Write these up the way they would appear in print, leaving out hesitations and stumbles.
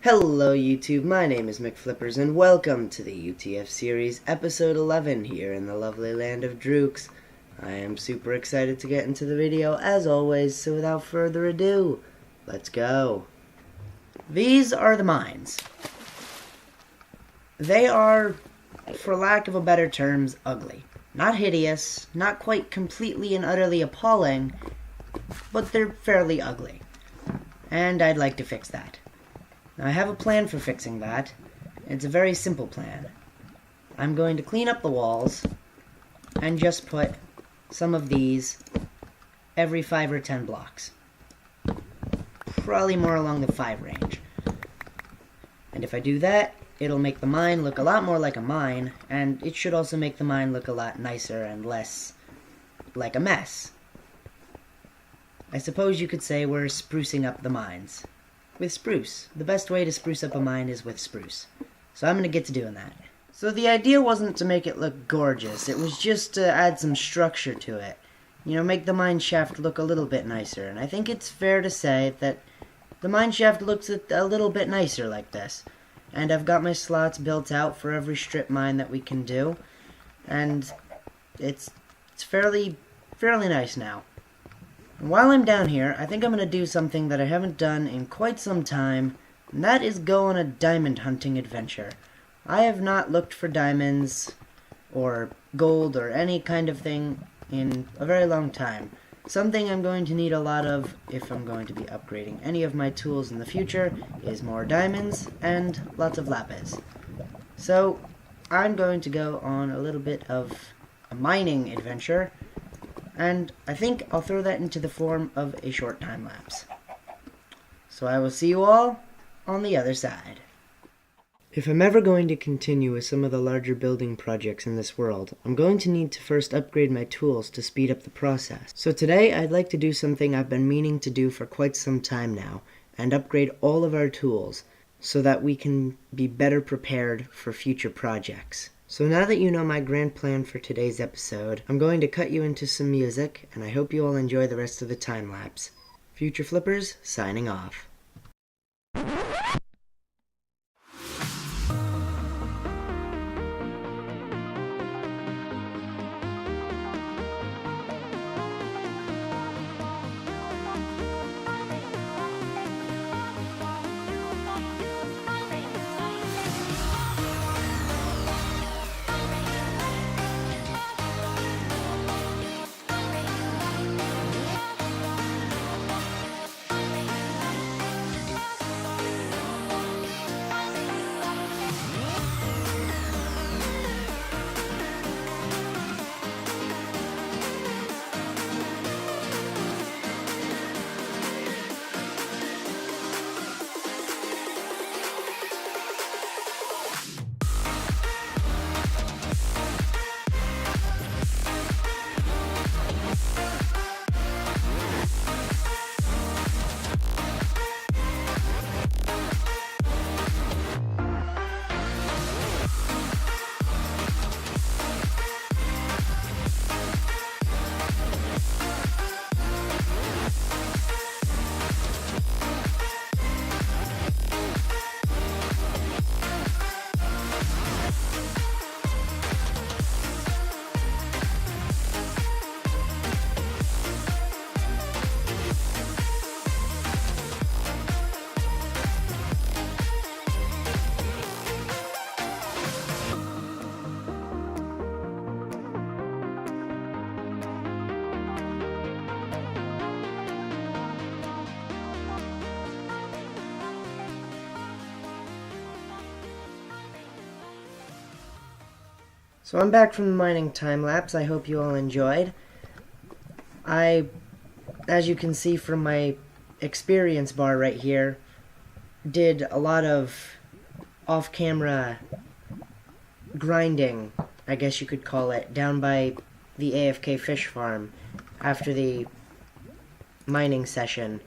Hello YouTube, my name is McFlippers and welcome to the U.T.F series, episode 11 here in the lovely land of Drooks. I am super excited to get into the video as always, so without further ado, let's go. These are the mines. They are, for lack of a better terms, ugly. Not hideous, not quite completely and utterly appalling, but they're fairly ugly. And I'd like to fix that. Now, I have a plan for fixing that. It's a very simple plan. I'm going to clean up the walls and just put some of these every 5 or 10 blocks. Probably more along the 5 range. And if I do that, it'll make the mine look a lot more like a mine, and it should also make the mine look a lot nicer and less like a mess. I suppose you could say we're sprucing up the mines. With spruce. The best way to spruce up a mine is with spruce. So I'm going to get to doing that. So the idea wasn't to make it look gorgeous, it was just to add some structure to it. You know, make the mine shaft look a little bit nicer, and I think it's fair to say that the mine shaft looks a little bit nicer like this. And I've got my slots built out for every strip mine that we can do, and it's fairly nice now. While I'm down here, I think I'm going to do something that I haven't done in quite some time, and that is go on a diamond hunting adventure. I have not looked for diamonds, or gold, or any kind of thing in a very long time. Something I'm going to need a lot of if I'm going to be upgrading any of my tools in the future is more diamonds and lots of lapis. So, I'm going to go on a little bit of a mining adventure, and I think I'll throw that into the form of a short time lapse. So I will see you all on the other side. If I'm ever going to continue with some of the larger building projects in this world, I'm going to need to first upgrade my tools to speed up the process. So today I'd like to do something I've been meaning to do for quite some time now, and upgrade all of our tools so that we can be better prepared for future projects. So now that you know my grand plan for today's episode, I'm going to cut you into some music, and I hope you all enjoy the rest of the time lapse. Future Flippers, signing off. So I'm back from the mining time lapse. I hope you all enjoyed. As you can see from my experience bar right here, did a lot of off-camera grinding, I guess you could call it, down by the AFK fish farm after the mining session.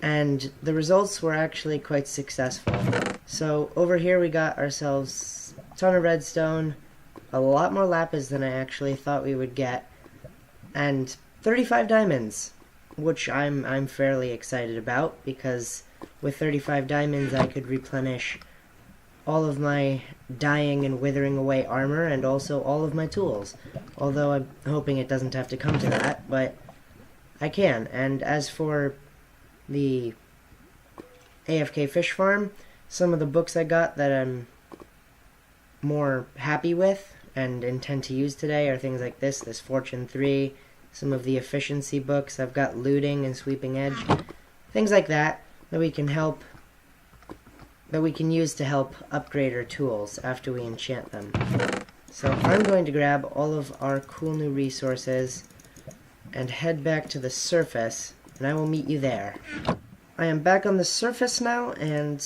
And the results were actually quite successful. So over here we got ourselves a ton of redstone, a lot more lapis than I actually thought we would get, and 35 diamonds, which I'm fairly excited about because with 35 diamonds I could replenish all of my dying and withering away armor and also all of my tools. Although I'm hoping it doesn't have to come to that, but I can. And as for the AFK fish farm, some of the books I got that I'm more happy with and intend to use today are things like this Fortune 3, some of the efficiency books. I've got looting and sweeping edge, things like that we can use to help upgrade our tools after we enchant them. So I'm going to grab all of our cool new resources and head back to the surface, and I will meet you there. I am back on the surface now, and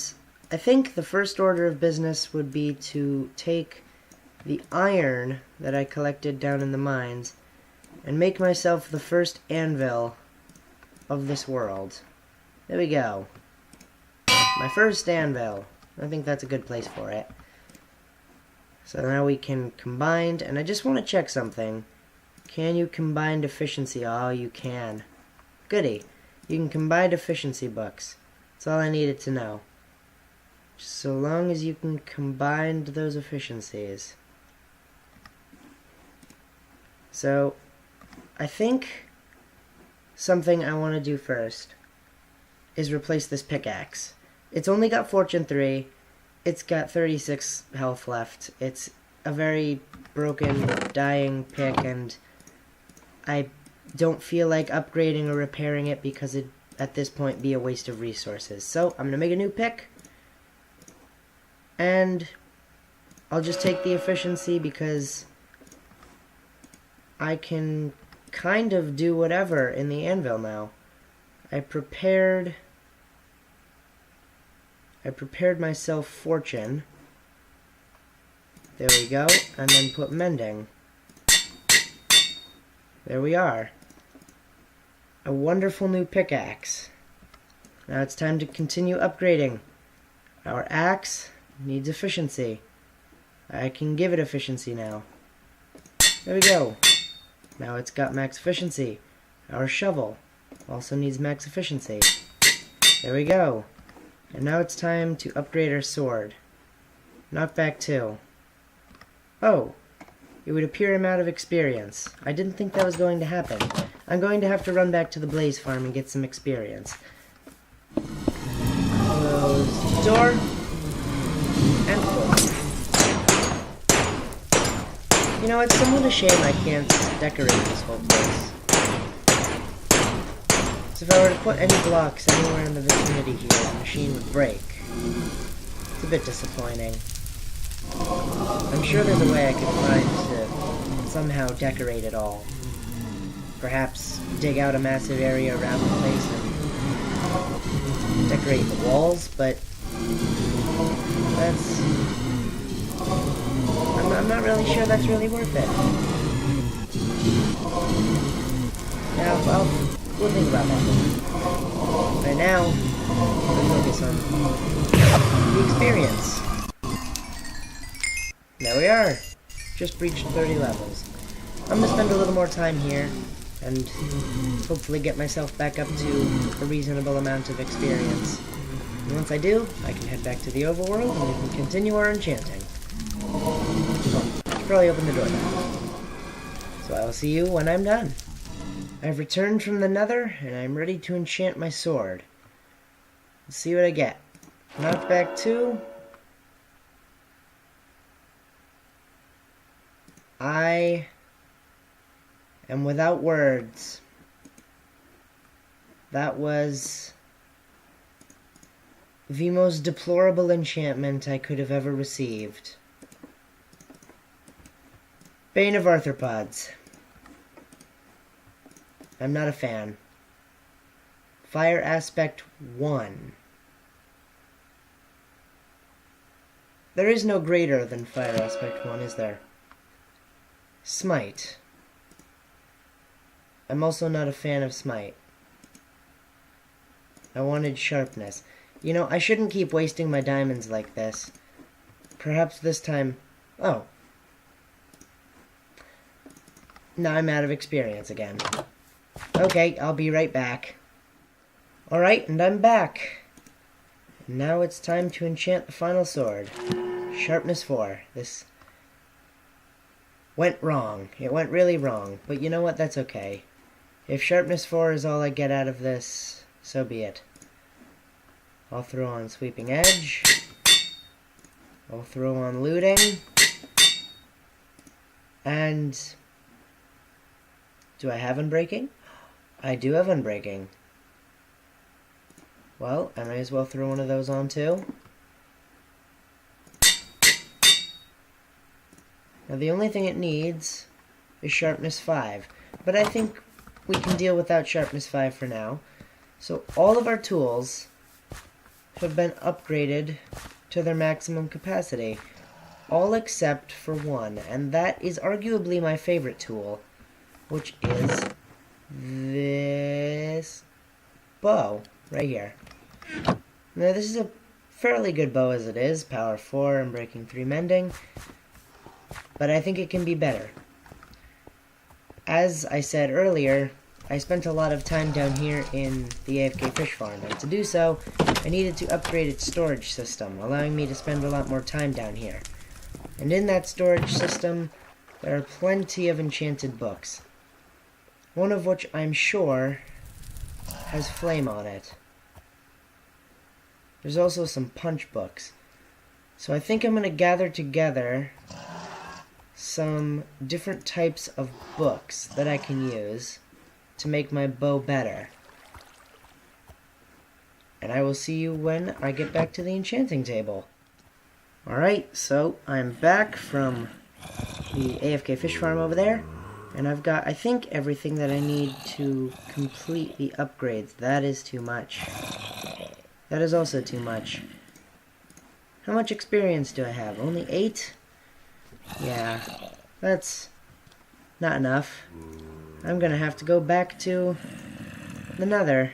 I think the first order of business would be to take the iron that I collected down in the mines and make myself the first anvil of this world. There we go. My first anvil. I think that's a good place for it. So now we can combine, and I just want to check something. Can you combine efficiency? Oh, you can. Goody. You can combine efficiency books. That's all I needed to know. Just so long as you can combine those efficiencies. So, I think something I want to do first is replace this pickaxe. It's only got Fortune 3. It's got 36 health left. It's a very broken, dying pick, and I don't feel like upgrading or repairing it because it'd, at this point, be a waste of resources. So, I'm going to make a new pick, and I'll just take the efficiency because I can kind of do whatever in the anvil now. I prepared myself fortune. There we go. And then put mending. There we are. A wonderful new pickaxe. Now it's time to continue upgrading. Our axe needs efficiency. I can give it efficiency now. There we go. Now it's got max efficiency. Our shovel also needs max efficiency. There we go. And now it's time to upgrade our sword. Knockback 2. Oh, it would appear I'm out of experience. I didn't think that was going to happen. I'm going to have to run back to the Blaze Farm and get some experience. Close the door. And close. You know, it's somewhat a shame I can't decorate this whole place. So if I were to put any blocks anywhere in the vicinity here, the machine would break. It's a bit disappointing. I'm sure there's a way I could find to somehow decorate it all. Perhaps dig out a massive area around the place and decorate the walls, but that's... I'm not really sure that's really worth it. Now, well, we'll think about that. Right now, we'll focus on the experience. There we are. Just breached 30 levels. I'm going to spend a little more time here and hopefully get myself back up to a reasonable amount of experience. And once I do, I can head back to the overworld and we can continue our enchanting. I should probably open the door now. So I will see you when I'm done. I've returned from the Nether, and I'm ready to enchant my sword. Let's see what I get. Knockback 2. I am without words. That was the most deplorable enchantment I could have ever received. Bane of Arthropods. I'm not a fan. Fire Aspect 1. There is no greater than Fire Aspect 1, is there? Smite. I'm also not a fan of Smite. I wanted Sharpness. You know, I shouldn't keep wasting my diamonds like this. Perhaps this time... Oh. Now I'm out of experience again. Okay, I'll be right back. Alright, and I'm back. Now it's time to enchant the final sword. Sharpness 4. This went wrong. It went really wrong. But you know what? That's okay. If sharpness 4 is all I get out of this, so be it. I'll throw on sweeping edge. I'll throw on looting. And do I have unbreaking? I do have unbreaking. Well, I may as well throw one of those on too. Now the only thing it needs is sharpness 5. But I think we can deal without sharpness 5 for now. So all of our tools have been upgraded to their maximum capacity. All except for one. And that is arguably my favorite tool. Which is this bow right here. Now this is a fairly good bow as it is. Power 4 and breaking 3 mending. But I think it can be better. As I said earlier, I spent a lot of time down here in the AFK fish farm, and to do so, I needed to upgrade its storage system, allowing me to spend a lot more time down here. And in that storage system, there are plenty of enchanted books. One of which I'm sure has flame on it. There's also some punch books. So I think I'm going to gather together some different types of books that I can use to make my bow better. And I will see you when I get back to the enchanting table. Alright, so I'm back from the AFK fish farm over there. And I've got, I think, everything that I need to complete the upgrades. That is too much. That is also too much. How much experience do I have? Only 8? Yeah, that's not enough. I'm gonna have to go back to the Nether.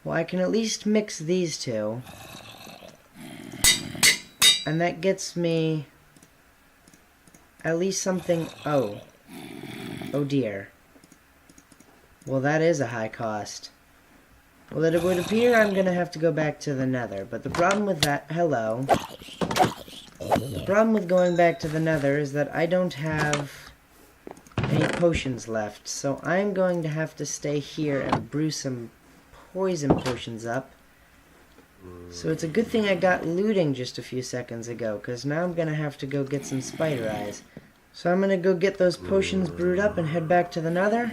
Well, I can at least mix these two. And that gets me at least something... Oh dear. Well, that is a high cost. Well, it would appear I'm gonna have to go back to the Nether, but the problem with that... Hello. The problem with going back to the Nether is that I don't have any potions left, so I'm going to have to stay here and brew some poison potions up. So it's a good thing I got looting just a few seconds ago, because now I'm gonna have to go get some spider eyes. So I'm gonna go get those potions brewed up and head back to the Nether,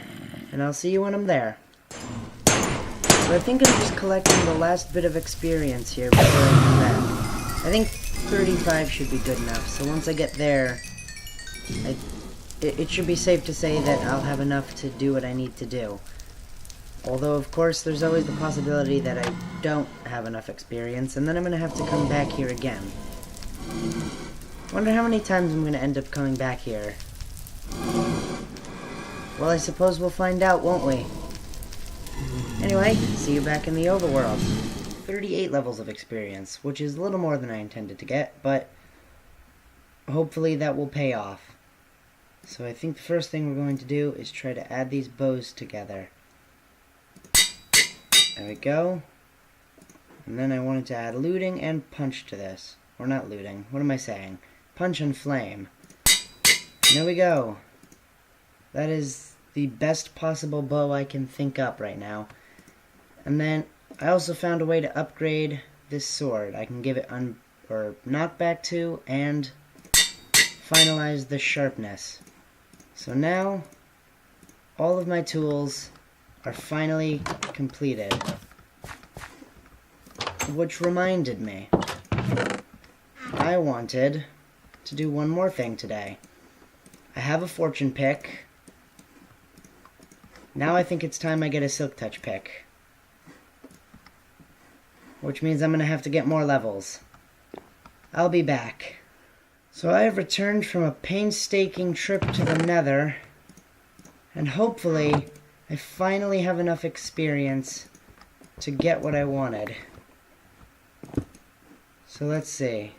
and I'll see you when I'm there. So I think I'm just collecting the last bit of experience here before I come back. I think 35 should be good enough, so once I get there, it should be safe to say that I'll have enough to do what I need to do. Although, of course, there's always the possibility that I don't have enough experience, and then I'm going to have to come back here again. Wonder how many times I'm going to end up coming back here. Well, I suppose we'll find out, won't we? Anyway, see you back in the overworld. 38 levels of experience, which is a little more than I intended to get, but hopefully that will pay off. So I think the first thing we're going to do is try to add these bows together. There we go. And then I wanted to add looting and punch to this. Or not looting, what am I saying? Punch and flame. And there we go. That is the best possible bow I can think up right now. And then I also found a way to upgrade this sword. I can give it knockback to and finalize the sharpness. So now all of my tools are finally completed. Which reminded me, I wanted to do one more thing today. I have a fortune pick. Now I think it's time I get a silk touch pick. Which means I'm going to have to get more levels. I'll be back. So I have returned from a painstaking trip to the Nether, and hopefully I finally have enough experience to get what I wanted. So let's see.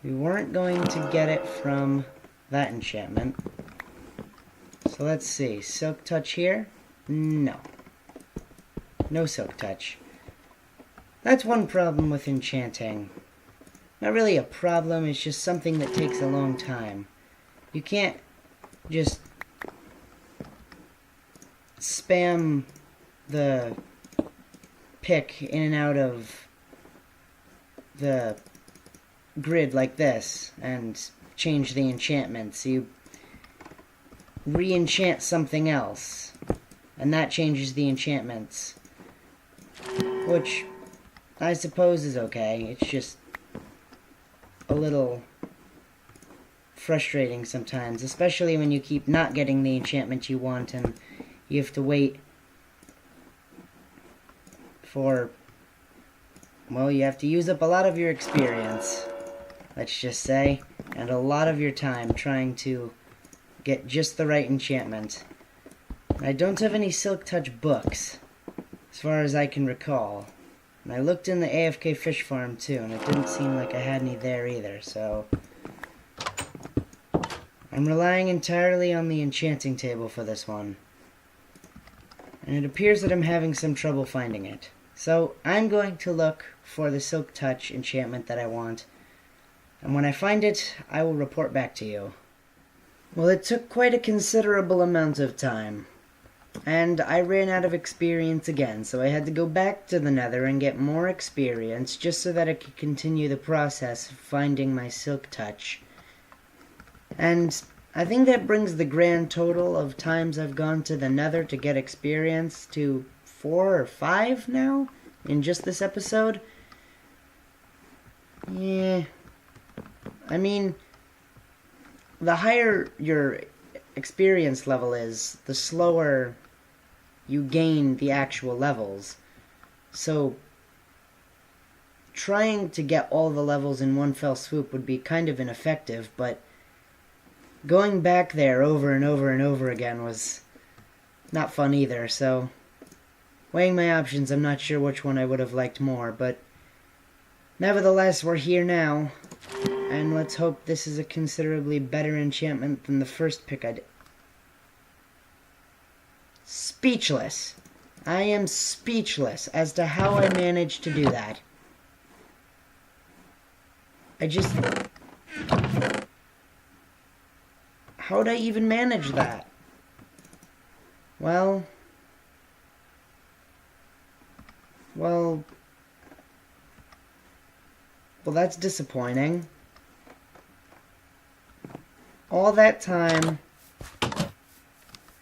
We weren't going to get it from that enchantment. So let's see. Silk touch here? No. No silk touch. That's one problem with enchanting. Not really a problem, it's just something that takes a long time. You can't just spam the pick in and out of the grid like this and change the enchantments. You re-enchant something else, and that changes the enchantments, which I suppose is okay. It's just a little frustrating sometimes, especially when you keep not getting the enchantment you want and you have to wait for, well, you have to use up a lot of your experience, let's just say, and a lot of your time trying to get just the right enchantment. I don't have any Silk Touch books, as far as I can recall. And I looked in the AFK fish farm too, and it didn't seem like I had any there either, so I'm relying entirely on the enchanting table for this one. And it appears that I'm having some trouble finding it. So I'm going to look for the Silk Touch enchantment that I want, and when I find it, I will report back to you. Well, it took quite a considerable amount of time, and I ran out of experience again, so I had to go back to the Nether and get more experience just so that I could continue the process of finding my Silk Touch. And I think that brings the grand total of times I've gone to the Nether to get experience to 4 or 5 now in just this episode. Yeah, I mean, the higher your experience level is, the slower you gain the actual levels. So trying to get all the levels in one fell swoop would be kind of ineffective, but going back there over and over and over again was not fun either, so weighing my options, I'm not sure which one I would have liked more, but nevertheless, we're here now, and let's hope this is a considerably better enchantment than the first pick I did. Speechless. I am speechless as to how I managed to do that. How'd I even manage that? Well, that's disappointing. All that time,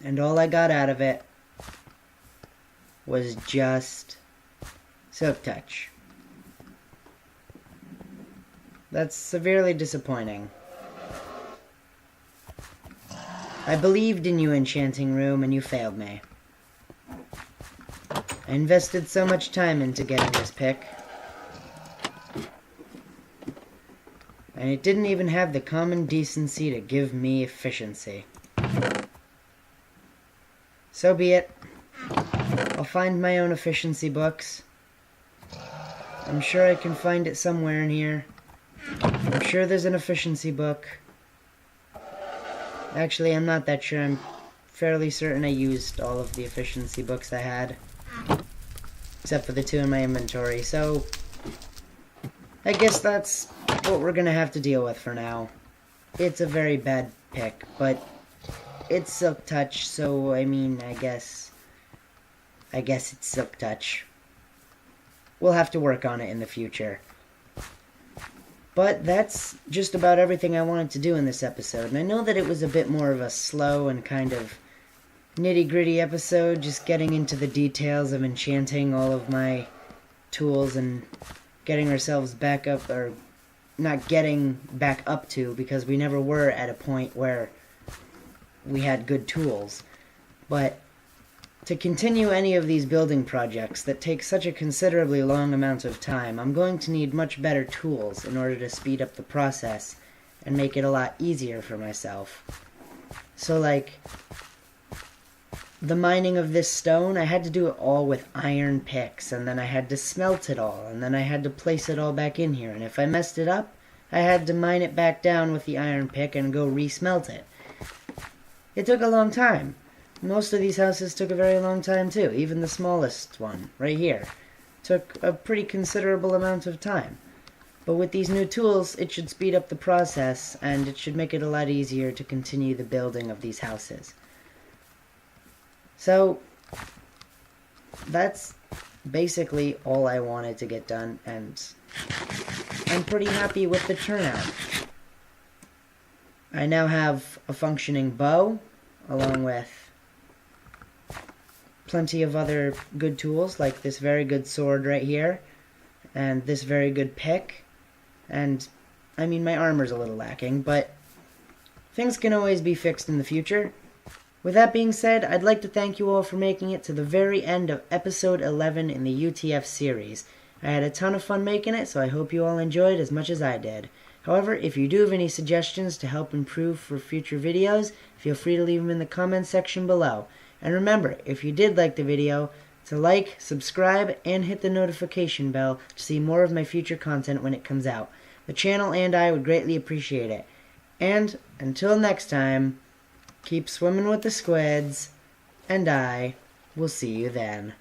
and all I got out of it was just Silk Touch. That's severely disappointing. I believed in you, Enchanting Room, and you failed me. I invested so much time into getting this pick, and it didn't even have the common decency to give me efficiency. So be it. I'll find my own efficiency books. I'm sure I can find it somewhere in here. I'm sure there's an efficiency book. Actually, I'm not that sure. I'm fairly certain I used all of the efficiency books I had, except for the 2 in my inventory, so I guess that's what we're gonna have to deal with for now. It's a very bad pick, but it's Silk Touch, so I mean, I guess it's Silk Touch. We'll have to work on it in the future. But that's just about everything I wanted to do in this episode, and I know that it was a bit more of a slow and kind of nitty-gritty episode, just getting into the details of enchanting all of my tools and getting ourselves back up, or not getting back up to, because we never were at a point where we had good tools. But to continue any of these building projects that take such a considerably long amount of time, I'm going to need much better tools in order to speed up the process and make it a lot easier for myself. So, like, the mining of this stone, I had to do it all with iron picks, and then I had to smelt it all, and then I had to place it all back in here, and if I messed it up, I had to mine it back down with the iron pick and go re-smelt it. It took a long time. Most of these houses took a very long time too, even the smallest one, right here. took a pretty considerable amount of time. But with these new tools, it should speed up the process, and it should make it a lot easier to continue the building of these houses. So, that's basically all I wanted to get done, and I'm pretty happy with the turnout. I now have a functioning bow, along with plenty of other good tools, like this very good sword right here, and this very good pick. And, I mean, my armor's a little lacking, but things can always be fixed in the future. With that being said, I'd like to thank you all for making it to the very end of episode 11 in the U.T.F series. I had a ton of fun making it, so I hope you all enjoyed as much as I did. However, if you do have any suggestions to help improve for future videos, feel free to leave them in the comments section below. And remember, if you did like the video, to like, subscribe, and hit the notification bell to see more of my future content when it comes out. The channel and I would greatly appreciate it. And until next time, keep swimming with the squids, and I will see you then.